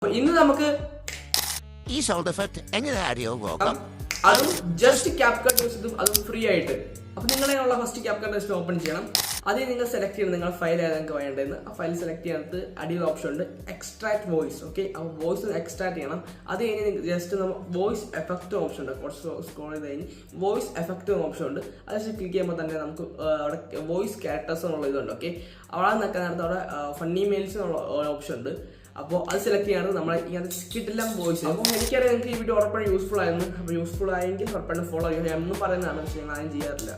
ഇന്ന് നമുക്ക് ഈ സൗണ്ട് എഫക്റ്റ് എങ്ങനെ അറിയാം അതും ജസ്റ്റ് ക്യാപ്കട്ട് യൂസ് ചെയ്തും അതും ഫ്രീ ആയിട്ട്. അപ്പോൾ നിങ്ങളതിനുള്ള ഫസ്റ്റ് ക്യാപ്കട്ട് ജസ്റ്റ് ഓപ്പൺ ചെയ്യണം. അതിൽ നിങ്ങൾ സെലക്ട് ചെയ്യണം നിങ്ങൾ ഫയൽ ഏതാണ് നിങ്ങൾക്ക് വേണ്ടതെന്ന്. ആ ഫയൽ സെലക്ട് ചെയ്യാനത്ത് അടിയിൽ ഓപ്ഷൻ ഉണ്ട് എക്സ്ട്രാക്ട് വോയിസ്. ഓക്കെ, അപ്പോൾ വോയിസ് എക്സ്ട്രാക്ട് ചെയ്യണം. അത് കഴിഞ്ഞ് ജസ്റ്റ് നമ്മൾ വോയിസ് എഫക്റ്റ് ഓപ്ഷൻ ഉണ്ട്. കുറച്ച് സ്ക്രോൾ ചെയ്ത് കഴിഞ്ഞ് വോയിസ് എഫക്റ്റ് ഓപ്ഷൻ ഉണ്ട്. അത് ജസ്റ്റ് ക്ലിക്ക് ചെയ്യുമ്പോൾ തന്നെ നമുക്ക് അവിടെ വോയിസ് ക്യാരക്ടേഴ്സ് എന്നുള്ള ഇതുണ്ട്. ഓക്കെ, അവിടെ നിൽക്കാൻ നേരത്തെ അവിടെ ഫണ്ണി മെയിൽസ് എന്നുള്ള ഓപ്ഷൻ ഉണ്ട്. അപ്പോൾ അത് സെലക്ട് ചെയ്യാണ് നമ്മൾ ഇങ്ങനത്തെ കിട്ടില്ല വോയിസ്. അപ്പോൾ എനിക്കറിയാം നിങ്ങൾക്ക് ഈ വീഡിയോ ഉറപ്പാണ് യൂസ്ഫുൾ ആയിരുന്നു. അപ്പോൾ യൂസ്ഫുൾ ആയെങ്കിൽ ഉറപ്പാണ് ഫോളോ ചെയ്യുക. എന്നും പറയുന്നതാണ്, പക്ഷേ ഞങ്ങൾ ആരും ചെയ്യാറില്ല.